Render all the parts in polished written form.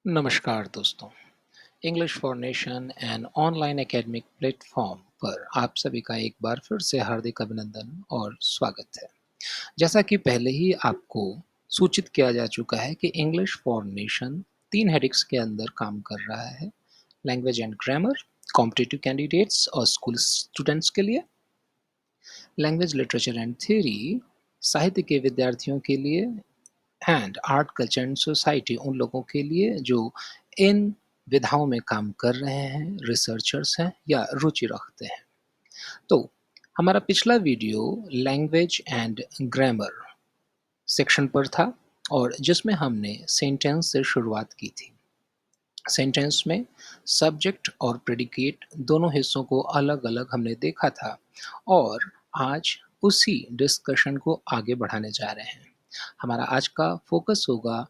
नमस्कार दोस्तों। English for nation and online academic platform पर आप सभी का एक बार फिर से हार्दिक अभिनंदन और स्वागत है। जैसा कि पहले ही आपको सूचित किया जा चुका है कि इंग्लिश फॉर नेशन 3 हेडिंग्स के अंदर काम कर रहा है। Language and grammar, competitive candidates और स्कूल स्टूडेंट्स के लिए। लैंग्वेज लिटरेचर एंड थ्योरी, साहित्य के विद्यार्थियों के लिए। And art culture and society, उन लोगों के लिए जो इन विधाओं में काम कर रहे हैं, रिसर्चर्स हैं या रुचि रखते हैं। तो हमारा पिछला video language and grammar section पर था और जिसमें हमने सेंटेंस से शुरुआत की थी। सेंटेंस में सब्जेक्ट और प्रेडिकेट दोनों हिस्सों को अलग अलग हमने देखा था और आज उसी डिस्कशन को आगे बढ़ाने जा रहे हैं। हमारा आज का फोकस होगा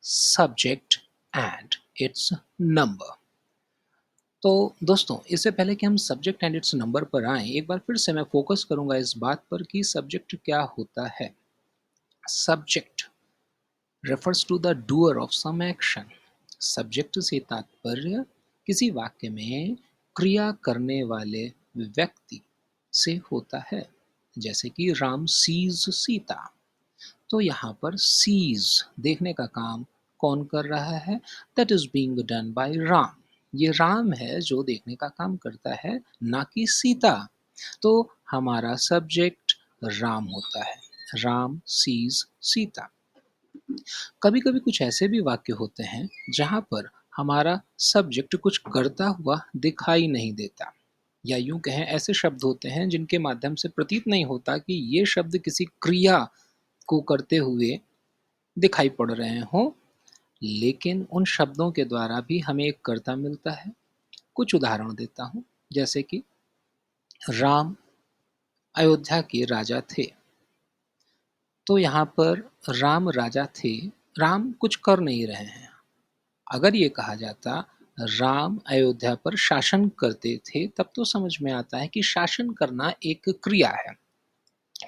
सब्जेक्ट एंड इट्स नंबर। तो दोस्तों, इससे पहले कि हम सब्जेक्ट एंड इट्स नंबर पर आएं, एक बार फिर से मैं फोकस करूंगा इस बात पर कि सब्जेक्ट क्या होता है। Subject refers to the doer of some action। Subject से तात्पर्य किसी वाक्य में क्रिया करने वाले व्यक्ति से होता है। जैसे कि राम सीज सीता, तो यहाँ पर सीज देखने का काम कौन कर रहा है? That is being done by Ram. ये राम है जो देखने का काम करता है, ना कि सीता। तो हमारा सब्जेक्ट राम होता है। राम सीज सीता। कभी कभी कुछ ऐसे भी वाक्य होते हैं जहां पर हमारा सब्जेक्ट कुछ करता हुआ दिखाई नहीं देता, या यूं कहें ऐसे शब्द होते हैं जिनके माध्यम से प्रतीत नहीं होता कि ये शब्द किसी क्रिया को करते हुए दिखाई पड़ रहे हों, लेकिन उन शब्दों के द्वारा भी हमें एक कर्ता मिलता है। कुछ उदाहरण देता हूं, जैसे कि राम अयोध्या के राजा थे। तो यहाँ पर राम राजा थे, राम कुछ कर नहीं रहे हैं। अगर ये कहा जाता राम अयोध्या पर शासन करते थे, तब तो समझ में आता है कि शासन करना एक क्रिया है।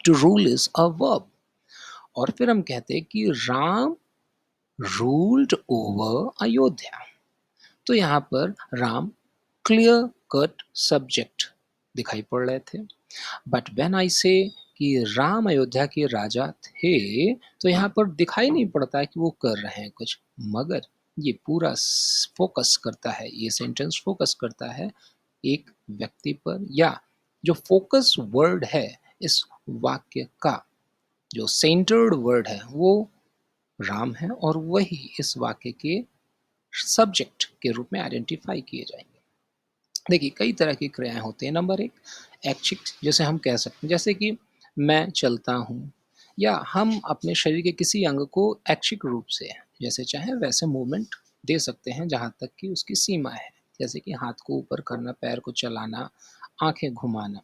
To rule is a verb. और फिर हम कहते हैं कि राम रूल्ड ओवर अयोध्या। तो यहाँ पर राम क्लियर कट सब्जेक्ट दिखाई पड़ रहे थे। बट व्हेन आई से कि राम अयोध्या के राजा थे, तो यहाँ पर दिखाई नहीं पड़ता है कि वो कर रहे हैं कुछ, मगर ये पूरा फोकस करता है, ये सेंटेंस फोकस करता है एक व्यक्ति पर, या जो फोकस वर्ड है इस वाक्य का, जो सेंटर्ड वर्ड है वो राम है और वही इस वाक्य के सब्जेक्ट के रूप में आइडेंटिफाई किए जाएंगे। देखिए, कई तरह की क्रियाएं होती हैं। नंबर एक, ऐच्छिक, जैसे हम कह सकते हैं, जैसे कि मैं चलता हूँ, या हम अपने शरीर के किसी अंग को ऐच्छिक रूप से जैसे चाहे वैसे मूवमेंट दे सकते हैं जहाँ तक कि उसकी सीमा है। जैसे कि हाथ को ऊपर करना, पैर को चलाना, आंखें घुमाना।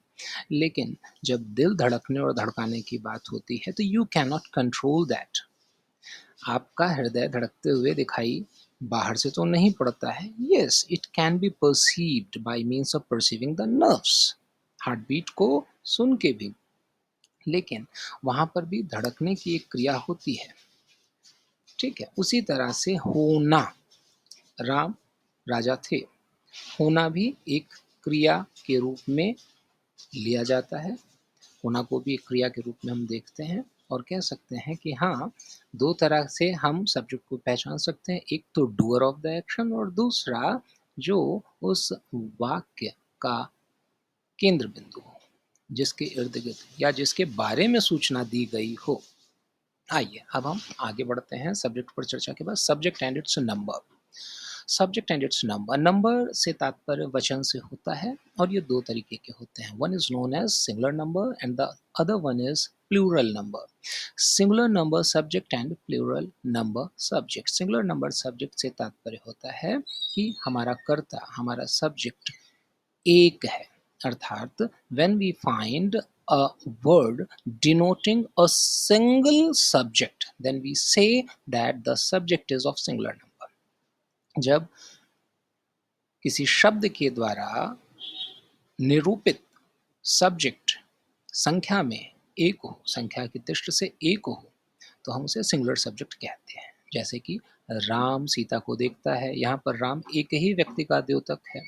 लेकिन जब दिल धड़कने और धड़काने की बात होती है तो you can not control that. आपका हृदय धड़कते हुए दिखाई बाहर से तो नहीं पड़ता है। Yes, it can be perceived by means of perceiving the nerves, heartbeat को सुन के भी, लेकिन वहां पर भी धड़कने की एक क्रिया होती है। ठीक है, उसी तरह से होना, राम राजा थे, होना भी एक क्रिया के रूप में लिया जाता है। होना को भी एक क्रिया के रूप में हम देखते हैं और कह सकते हैं कि हाँ, दो तरह से हम सब्जेक्ट को पहचान सकते हैं। एक तो डूअर ऑफ द एक्शन और दूसरा जो उस वाक्य का केंद्र बिंदु हो, जिसके इर्द गिर्द या जिसके बारे में सूचना दी गई हो। आइए अब हम आगे बढ़ते हैं सब्जेक्ट पर चर्चा के बाद। Subject and its number. Subject and its number, number से तात्पर्य वचन से होता है और ये दो तरीके के होते हैं। One is known as singular number and the other one is plural number. Singular number subject and plural number subject. Singular number subject से तात्पर्य होता है कि हमारा कर्ता, हमारा सब्जेक्ट एक है, अर्थात when we find a word denoting a single subject, then we say that the subject is of singular number। जब किसी शब्द के द्वारा निरूपित सब्जेक्ट संख्या में एक हो, संख्या की दृष्टि से एक हो, तो हम उसे सिंगुलर सब्जेक्ट कहते हैं। जैसे कि राम सीता को देखता है, यहाँ पर राम एक ही व्यक्ति का द्योतक है,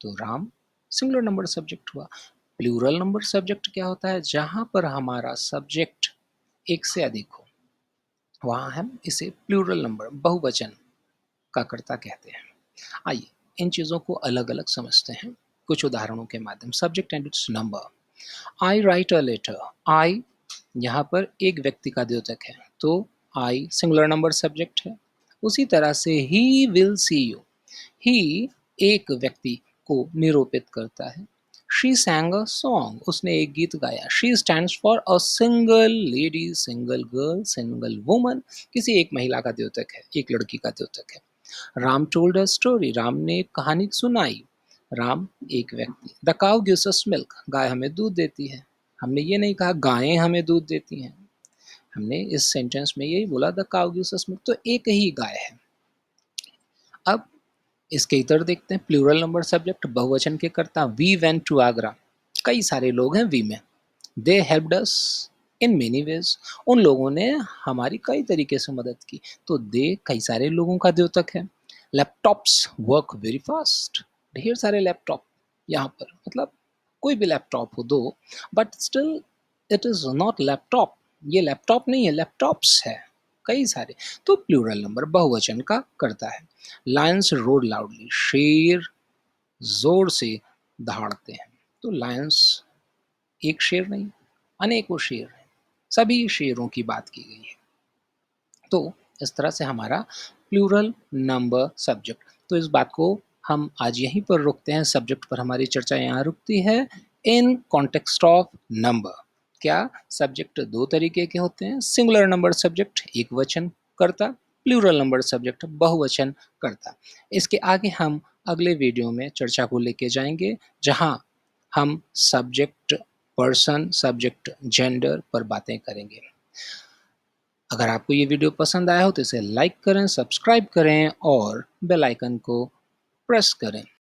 तो राम सिंगुलर नंबर सब्जेक्ट हुआ। प्लूरल नंबर सब्जेक्ट क्या होता है? जहाँ पर हमारा सब्जेक्ट एक से अधिक हो, वहाँ हम इसे प्लूरल नंबर बहुवचन का कर्ता कहते हैं। आइए इन चीज़ों को अलग अलग समझते हैं कुछ उदाहरणों के माध्यम। Subject and its number. I write a letter. I यहाँ पर एक व्यक्ति का द्योतक है, तो आई सिंगुलर नंबर सब्जेक्ट है। उसी तरह से ही विल सी यू, ही एक व्यक्ति को निरूपित करता है। शी सैंग अ सॉन्ग, उसने एक गीत गाया। She stands for a single lady, single girl, single woman, किसी एक महिला का द्योतक है, एक लड़की का द्योतक है। Ram told a story, Ram ने एक कहानी सुनाई। राम एक व्यक्ति। The cow gives us milk, गाय हमें दूध देती है। हमने ये नहीं कहा गायें हमें दूध देती हैं, हमने इस सेंटेंस में यही बोला the cow gives us milk, तो एक ही गाय है। अब इसके इतर देखते हैं। प्लूरल नंबर सब्जेक्ट बहुवचन के कर्ता। वी वेंट टू आगरा, कई सारे लोग हैं वी में। दे helped us in many ways, उन लोगों ने हमारी कई तरीके से मदद की, तो दे कई सारे लोगों का द्योतक है। लैपटॉप्स वर्क वेरी फास्ट, ढेर सारे लैपटॉप यहाँ पर, मतलब कोई भी लैपटॉप हो दो, but still it is not laptop, ये लैपटॉप नहीं है, लैपटॉप्स है कई सारे, तो प्लूरल नंबर बहुवचन का करता है। लायंस रोड लाउडली, शेर जोर से दहाड़ते हैं, तो लायंस एक शेर नहीं, अनेकों शेर हैं, सभी शेरों की बात की गई है। तो इस तरह से हमारा प्लूरल नंबर सब्जेक्ट, तो इस बात को हम आज यहीं पर रुकते हैं, सब्जेक्ट पर हमारी चर्चा यहाँ रुकती है। इन कॉन्टेक्स्ट ऑफ नंबर, क्या सब्जेक्ट दो तरीके के होते हैं? सिंगुलर नंबर सब्जेक्ट एक वचन करता, प्लूरल नंबर सब्जेक्ट बहुवचन करता। इसके आगे हम अगले वीडियो में चर्चा को लेके जाएंगे, जहाँ हम सब्जेक्ट पर्सन, सब्जेक्ट जेंडर पर बातें करेंगे। अगर आपको ये वीडियो पसंद आया हो तो इसे लाइक करें, सब्सक्राइब करें और बेल आइकन को प्रेस करें।